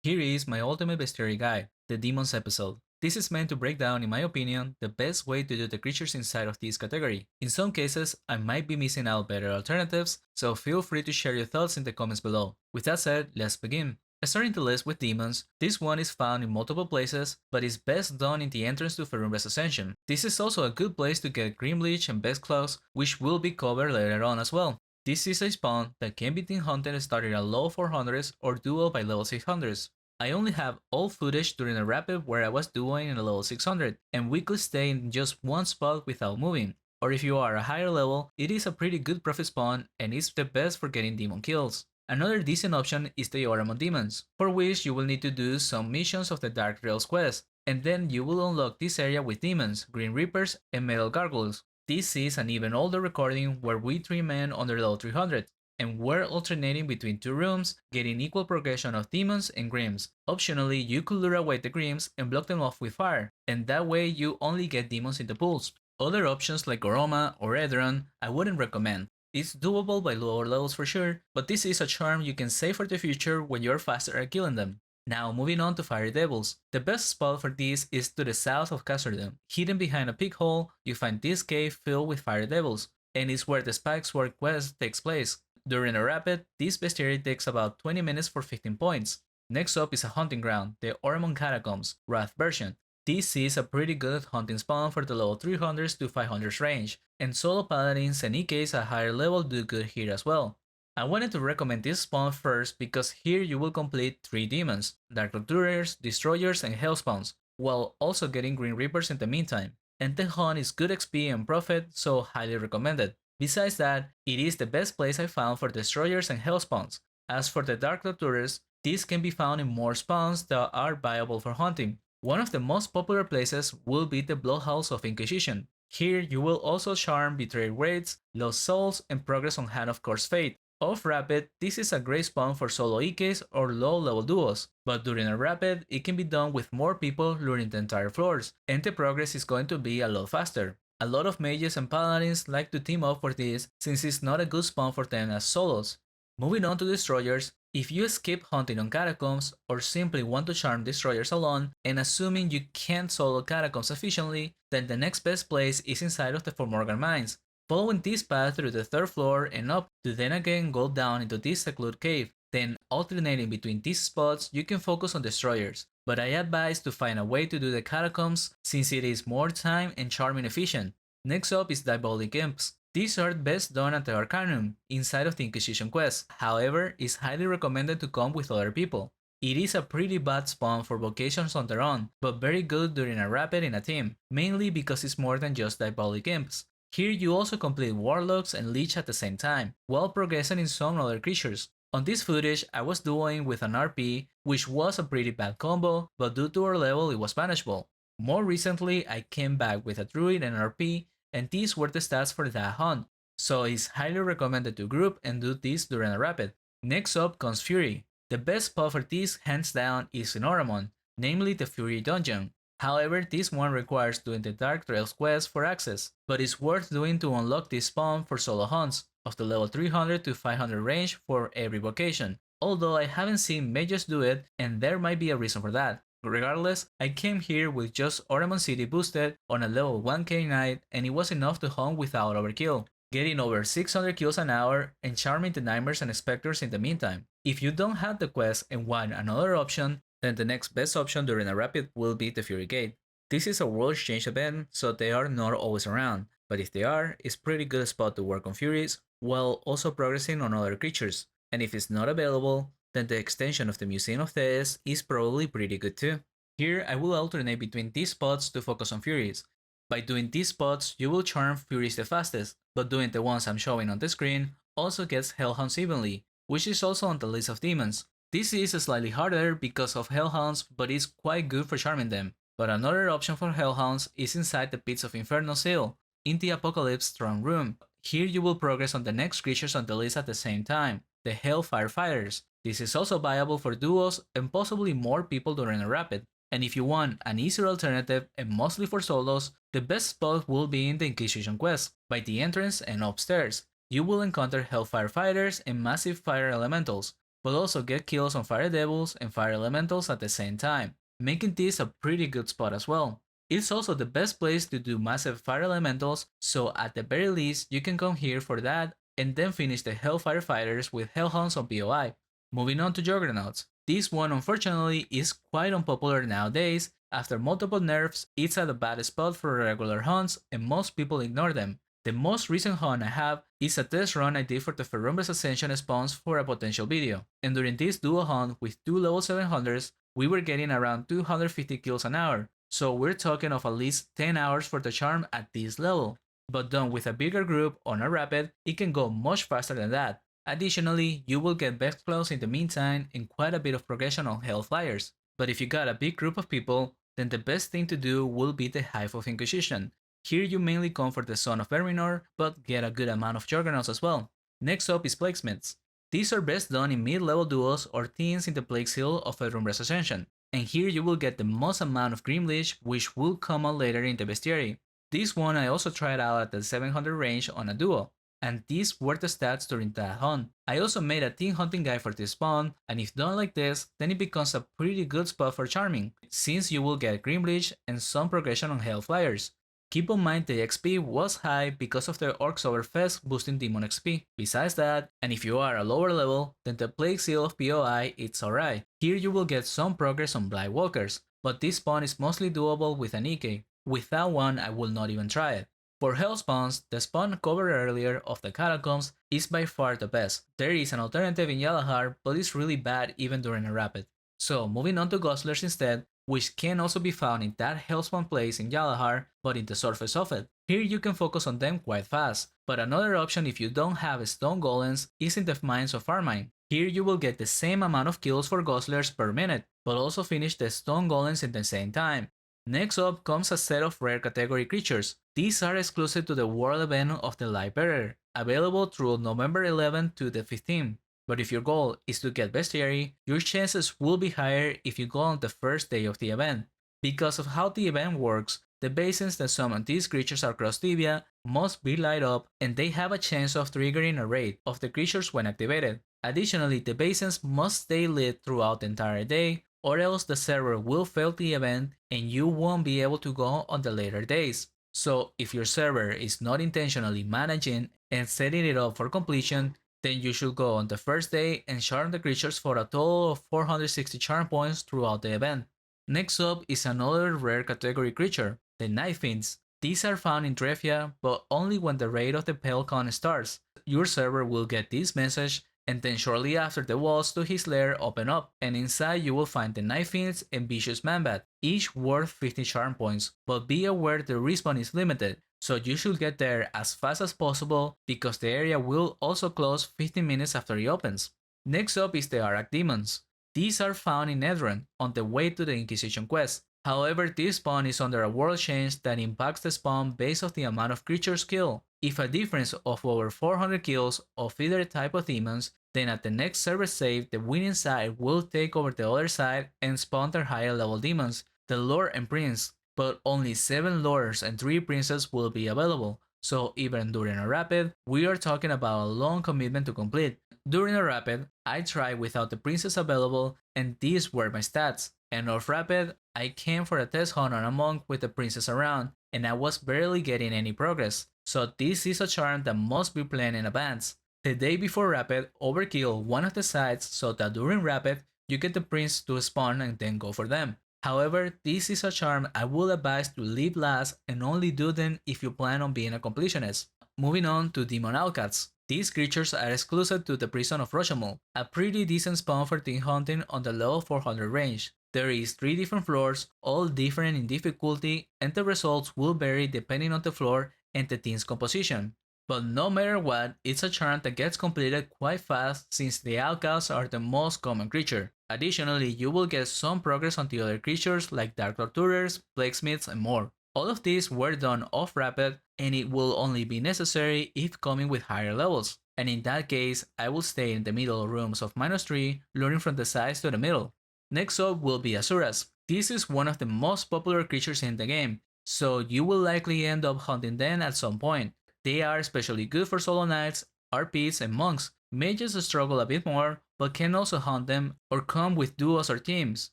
Here is my ultimate bestiary guide, the Demons episode. This is meant to break down, in my opinion, the best way to do the creatures inside of this category. In some cases, I might be missing out better alternatives, so feel free to share your thoughts in the comments below. With that said, let's begin. Starting the list with demons, this one is found in multiple places, but is best done in the entrance to Ferumbra's Ascension. This is also a good place to get Grimeelech and Vexclaw, which will be covered later on as well. This is a spawn that can be team hunted starting at low 400s or duo by level 600s. I only have old footage during a rapid where I was duoing in a level 600, and we could stay in just one spot without moving. Or if you are a higher level, it is a pretty good profit spawn and is the best for getting demon kills. Another decent option is the Diabolic Demons, for which you will need to do some missions of the Dark Trails quest, and then you will unlock this area with demons, Green Reapers, and Metal Gargoyles. This is an even older recording where we 3 men under level 300, and we're alternating between 2 rooms, getting equal progression of demons and grims. Optionally, you could lure away the grims and block them off with fire, and that way you only get demons in the pools. Other options like Goroma or Edron I wouldn't recommend. It's doable by lower levels for sure, but this is a charm you can save for the future when you're faster at killing them. Now moving on to Fire Devils. The best spot for this is to the south of Casterdom. Hidden behind a pig hole, you find this cave filled with Fire Devils, and it's where the Spike Sword quest takes place. During a rapid, this bestiary takes about 20 minutes for 15 points. Next up is a hunting ground, the Oremon Catacombs, Wrath version. This is a pretty good hunting spawn for the level 300s to 500s range, and solo paladins and EKs at higher level do good here as well. I wanted to recommend this spawn first because here you will complete 3 demons, Dark Loturiers, Destroyers, and Hellspawns, while also getting Green Reapers in the meantime. And the hunt is good XP and profit, so highly recommended. Besides that, it is the best place I found for Destroyers and Hellspawns. As for the Dark Loturiers, these can be found in more spawns that are viable for hunting. One of the most popular places will be the Bloodhouse of Inquisition. Here you will also charm Betrayed Wraiths, Lost Souls, and progress on Hand of Course Fate. Off rapid, this is a great spawn for solo EKs or low level duos, but during a rapid, it can be done with more people luring the entire floors, and the progress is going to be a lot faster. A lot of mages and paladins like to team up for this since it's not a good spawn for them as solos. Moving on to Destroyers, if you skip hunting on Catacombs or simply want to charm Destroyers alone, and assuming you can't solo Catacombs efficiently, then the next best place is inside of the Formorgan Mines. Following this path through the 3rd floor and up to then again go down into this secluded cave, then alternating between these spots you can focus on Destroyers, but I advise to find a way to do the Catacombs since it is more time and charming efficient. Next up is Diabolic Imps. These are best done at the Arcanum, inside of the Inquisition quest, however, it's highly recommended to come with other people. It is a pretty bad spawn for vocations on their own, but very good during a rapid in a team, mainly because it's more than just Diabolic Imps. Here you also complete Warlocks and Leech at the same time, while progressing in some other creatures. On this footage, I was duoing with an RP, which was a pretty bad combo, but due to our level it was manageable. More recently, I came back with a Druid and RP, and these were the stats for that hunt, so it's highly recommended to group and do this during a rapid. Next up comes Fury. The best spot for this hands down is in Oremon, namely the Fury dungeon. However, this one requires doing the Dark Trails quest for access, but it's worth doing to unlock this spawn for solo hunts, of the level 300 to 500 range for every vocation, although I haven't seen mages do it and there might be a reason for that. Regardless, I came here with just Oremon City boosted on a level 1k knight and it was enough to hunt without overkill, getting over 600 kills an hour and charming the nightmares and specters in the meantime. If you don't have the quest and want another option, then the next best option during a rapid will be the Fury Gate. This is a world exchange event, so they are not always around, but if they are, it's pretty good spot to work on Furies, while also progressing on other creatures, and if it's not available, then the extension of the Museum of Death is probably pretty good too. Here I will alternate between these spots to focus on Furies. By doing these spots, you will charm Furies the fastest, but doing the ones I'm showing on the screen also gets Hellhounds evenly, which is also on the list of demons. This is slightly harder because of Hellhounds, but is quite good for charming them. But another option for Hellhounds is inside the Pits of Infernal Seal, in the Apocalypse Throne Room. Here you will progress on the next creatures on the list at the same time, the Hellfire Fighters. This is also viable for duos and possibly more people during a rapid. And if you want an easier alternative and mostly for solos, the best spot will be in the Inquisition quest, by the entrance and upstairs. You will encounter Hellfire Fighters and massive fire elementals. but also get kills on fire devils and fire elementals at the same time, making this a pretty good spot as well. It's also the best place to do massive fire elementals, so at the very least you can come here for that and then finish the Hellfire Fighters with Hellhounds on POI. Moving on to Juggernauts. This one unfortunately is quite unpopular nowadays. After multiple nerfs, it's at a bad spot for regular hunts and most people ignore them. The most recent hunt I have is a test run I did for the Ferumbre's Ascension spawns for a potential video, and during this dual hunt with 2 level 700s, we were getting around 250 kills an hour, so we're talking of at least 10 hours for the charm at this level. But done with a bigger group on a rapid, it can go much faster than that. Additionally, you will get Vexclaws in the meantime and quite a bit of progression on Hellflyers. But if you got a big group of people, then the best thing to do will be the Hive of Inquisition. Here you mainly come for the Son of Verminor, but get a good amount of Juggernauts as well. Next up is Plaguesmiths. These are best done in mid-level duos or teams in the Plague Seal of Ferumbre's Ascension, and here you will get the most amount of Grimeelech, which will come out later in the Bestiary. This one I also tried out at the 700 range on a duo, and these were the stats during that hunt. I also made a team hunting guide for this spawn, and if done like this, then it becomes a pretty good spot for charming, since you will get Grimeelech and some progression on Hellflyers. Keep in mind the XP was high because of the Orcs Overfest boosting Demon XP. Besides that, and if you are a lower level, then the Plague Seal of POI it's alright. Here you will get some progress on Blight Walkers, but this spawn is mostly doable with an EK. Without one I will not even try it. For Hellspawns, the spawn covered earlier of the Catacombs is by far the best. There is an alternative in Yalahar, but it's really bad even during a rapid. So moving on to Guzzlers instead, which can also be found in that Hellspawn place in Yalahar, but in the surface of it. Here you can focus on them quite fast, but another option if you don't have stone golems is in the mines of Armine. Here you will get the same amount of kills for Guzzlers per minute, but also finish the stone golems in the same time. Next up comes a set of rare category creatures. These are exclusive to the world event of the Lightbearer, available through November 11 to the 15th. But if your goal is to get Bestiary, your chances will be higher if you go on the first day of the event. Because of how the event works, the basins that summon these creatures across Tibia must be light up and they have a chance of triggering a raid of the creatures when activated. Additionally, the basins must stay lit throughout the entire day, or else the server will fail the event and you won't be able to go on the later days. So if your server is not intentionally managing and setting it up for completion, then you should go on the first day and charm the creatures for a total of 460 charm points throughout the event. Next up is another rare category creature, the Nightfiends. These are found in Drefia, but only when the raid of the Pelcon starts. Your server will get this message, and then shortly after the walls to his lair open up, and inside you will find the Nightfiends and Vicious Manbat, each worth 50 charm points, but be aware the respawn is limited, so you should get there as fast as possible because the area will also close 15 minutes after it opens. Next up is the Arak Demons. These are found in Edron on the way to the Inquisition quest. However, this spawn is under a world change that impacts the spawn based on the amount of creatures killed. If a difference of over 400 kills of either type of demons, then at the next server save, the winning side will take over the other side and spawn their higher level demons, the Lord and Prince, but only 7 Lords and 3 Princes will be available, so even during a rapid, we are talking about a long commitment to complete. During a rapid, I tried without the Princess available and these were my stats, and off rapid, I came for a test hunt on a monk with the Princess around, and I was barely getting any progress, so this is a charm that must be planned in advance. The day before rapid, overkill one of the sides so that during rapid, you get the prince to spawn and then go for them. However, this is a charm I would advise to leave last and only do them if you plan on being a completionist. Moving on to Demon Outcasts. These creatures are exclusive to the Prison of Rochamol, a pretty decent spawn for team hunting on the level 400 range. There is 3 different floors, all different in difficulty, and the results will vary depending on the floor and the team's composition. But no matter what, it's a charm that gets completed quite fast since the Outcasts are the most common creature. Additionally, you will get some progress on the other creatures like Dark Torturers, Plaguesmiths, and more. All of these were done off rapid, and it will only be necessary if coming with higher levels. And in that case, I will stay in the middle rooms of -3, luring from the sides to the middle. Next up will be Asuras. This is one of the most popular creatures in the game, so you will likely end up hunting them at some point. They are especially good for solo knights, RPs, and monks. Mages struggle a bit more, but can also hunt them or come with duos or teams.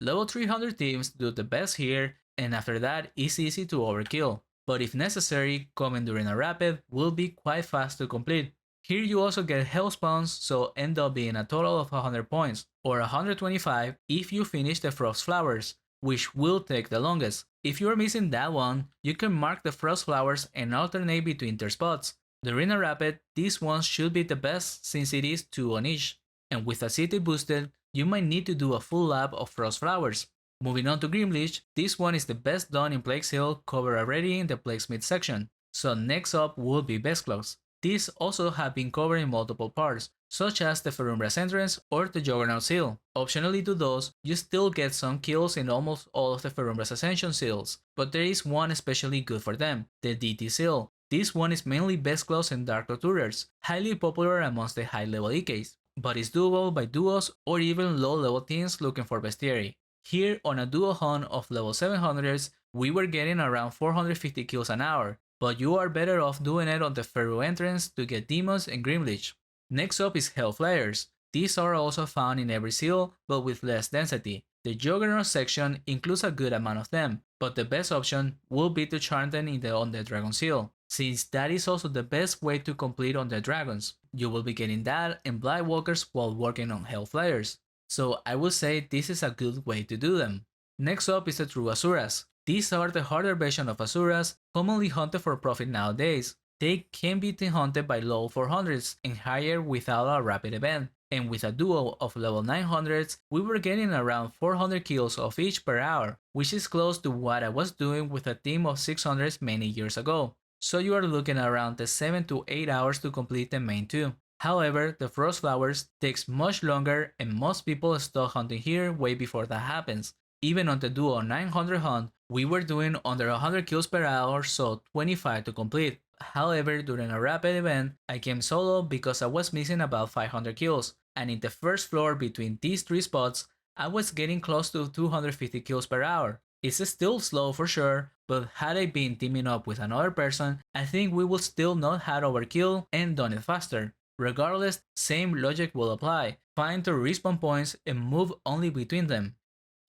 Level 300 teams do the best here, and after that it's easy to overkill, but if necessary, coming during a rapid will be quite fast to complete. Here you also get Hellspawns, so end up being a total of 100 points, or 125 if you finish the Frost Flowers, which will take the longest. If you are missing that one, you can mark the Frost Flowers and alternate between their spots. During a rapid, these ones should be the best since it is 2 on each, and with a city boosted, you might need to do a full lap of Frost Flowers. Moving on to Grimeelech, this one is the best done in Plagues Hill, covered already in the Plaguesmith section, so next up will be Vexclaws. These also have been covered in multiple parts, such as the Ferumbra's entrance or the Juggernaut seal. Optionally to those, you still get some kills in almost all of the Ferumbra's Ascension seals, but there is one especially good for them, the DT seal. This one is mainly Vexclaws and Dark Torturers, highly popular amongst the high level EKs, but is doable by duos or even low level teams looking for Bestiary. Here on a duo hunt of level 700s, we were getting around 450 kills an hour, but you are better off doing it on the Feru entrance to get Demons and Grimeelech. Next up is Hellflayers. These are also found in every seal, but with less density. The Juggernaut section includes a good amount of them, but the best option will be to charm them in the Undead Dragon seal, since that is also the best way to complete Undead Dragons. You will be getting that and Blightwalkers while working on Hellflayers, so I would say this is a good way to do them. Next up is the true Asuras. These are the harder version of Asuras, commonly hunted for profit nowadays. They can be hunted by low 400s and higher without a rapid event, and with a duo of level 900s, we were getting around 400 kills of each per hour, which is close to what I was doing with a team of 600s many years ago. So you are looking around the 7 to 8 hours to complete the main two. However, the Frost Flowers takes much longer and most people stop hunting here way before that happens. Even on the duo 900 hunt, we were doing under 100 kills per hour, so 25 to complete. However, during a rapid event, I came solo because I was missing about 500 kills, and in the first floor between these three spots, I was getting close to 250 kills per hour. It's still slow for sure, but had I been teaming up with another person, I think we would still not have overkill and done it faster. Regardless, same logic will apply. Find the respawn points and move only between them.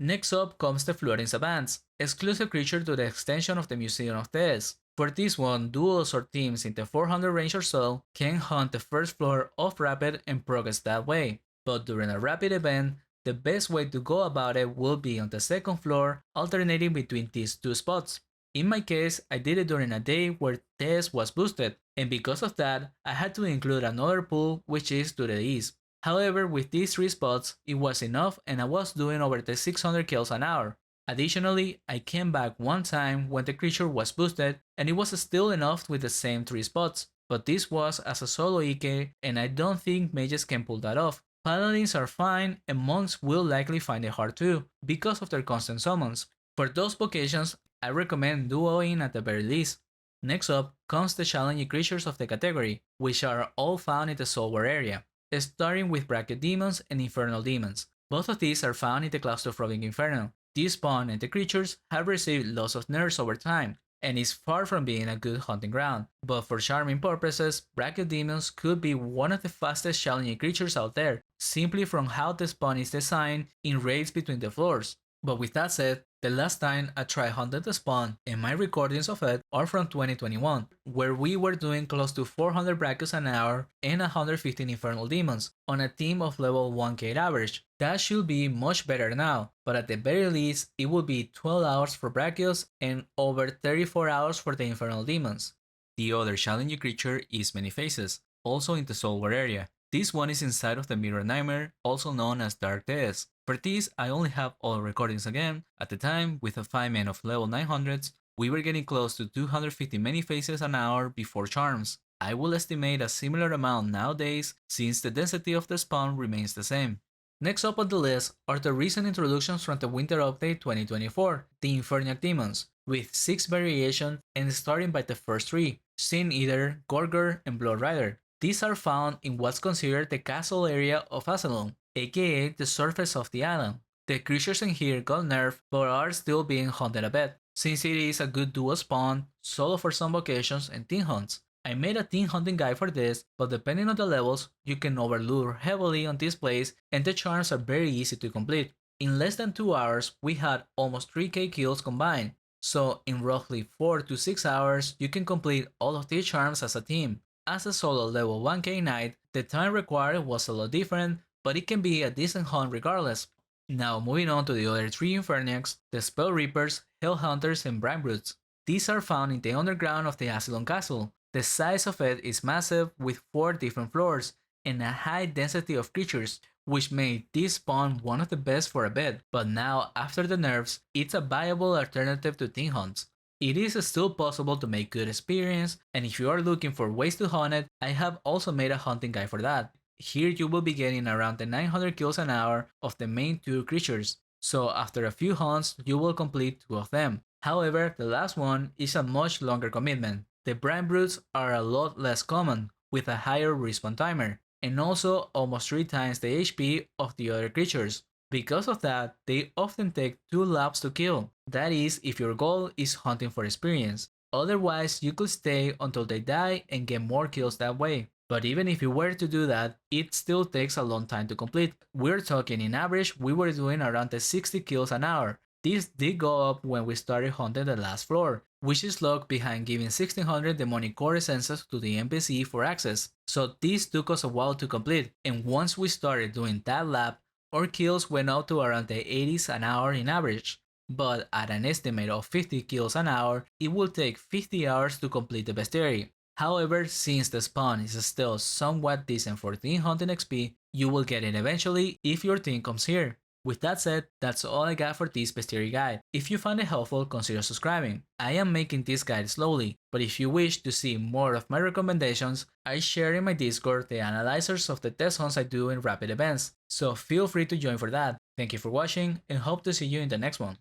Next up comes the Floating Savants, exclusive creature to the extension of the Museum of Death. For this one, duos or teams in the 400 range or so can hunt the first floor of Rapid and progress that way, but during a Rapid event, the best way to go about it will be on the second floor, alternating between these two spots. In my case, I did it during a day where Death was boosted, and because of that, I had to include another pool which is to the east. However, with these three spots, it was enough and I was doing over the 600 kills an hour. Additionally, I came back one time when the creature was boosted and it was still enough with the same 3 spots, but this was as a solo EK and I don't think mages can pull that off. Paladins are fine and monks will likely find it hard too, because of their constant summons. For those occasions, I recommend duoing at the very least. Next up comes the challenging creatures of the category, which are all found in the Soulware area, starting with Brachiodemons and Infernal Demons. Both of these are found in the claustrophobic Infernal. This spawn and the creatures have received lots of nerfs over time, and is far from being a good hunting ground, but for charming purposes, Brachiodemons could be one of the fastest challenging creatures out there, simply from how the spawn is designed in raids between the floors. But with that said, the last time I tried hunted the spawn, and my recordings of it are from 2021, where we were doing close to 400 Brachios an hour and 115 Infernal Demons on a team of level 1k average. That should be much better now, but at the very least, it will be 12 hours for Brachios and over 34 hours for the Infernal Demons. The other challenging creature is Many Faces, also in the Soulware area. This one is inside of the Mirror Nightmare, also known as Dark Death. For this, I only have all recordings again. At the time, with a 5-man of level 900s, we were getting close to 250 Many Faces an hour before charms. I will estimate a similar amount nowadays, since the density of the spawn remains the same. Next up on the list are the recent introductions from the Winter Update 2024, the Inferniarch Demons, with 6 variations and starting by the first 3, Sin Eater, Gorger, and Blood Rider. These are found in what's considered the castle area of Asylum, aka the surface of the island. The creatures in here got nerfed but are still being hunted a bit, since it is a good duo spawn, solo for some occasions and team hunts. I made a team hunting guide for this, but depending on the levels, you can overlure heavily on this place and the charms are very easy to complete. In less than 2 hours, we had almost 3k kills combined, so in roughly 4 to 6 hours, you can complete all of these charms as a team. As a solo level 1k knight, the time required was a lot different, but it can be a decent hunt regardless. Now moving on to the other 3 Inferniarchs, the Spell Reapers, Hellhunters, and Brine Brutes. These are found in the underground of the Asylum Castle. The size of it is massive with 4 different floors and a high density of creatures, which made this spawn one of the best for a bit, but now after the nerfs, it's a viable alternative to team hunts. It is still possible to make good experience, and if you are looking for ways to hunt it, I have also made a hunting guide for that. Here you will be getting around the 900 kills an hour of the main 2 creatures, so after a few hunts you will complete 2 of them. However, the last one is a much longer commitment. The Brine Brutes are a lot less common, with a higher respawn timer, and also almost 3 times the HP of the other creatures. Because of that, they often take 2 laps to kill. That is, if your goal is hunting for experience. Otherwise, you could stay until they die and get more kills that way. But even if you were to do that, it still takes a long time to complete. We're talking in average, we were doing around the 60 kills an hour. This did go up when we started hunting the last floor, which is locked behind giving 1600 demonic core essences to the NPC for access. So this took us a while to complete, and once we started doing that lap, our kills went up to around the 80s an hour in average. But at an estimate of 50 kills an hour, it will take 50 hours to complete the Bestiary. However, since the spawn is still somewhat decent for team hunting XP, you will get it eventually if your team comes here. With that said, that's all I got for this Bestiary guide. If you found it helpful, consider subscribing. I am making this guide slowly, but if you wish to see more of my recommendations, I share in my Discord the analyzers of the test hunts I do in rapid events, so feel free to join for that. Thank you for watching and hope to see you in the next one.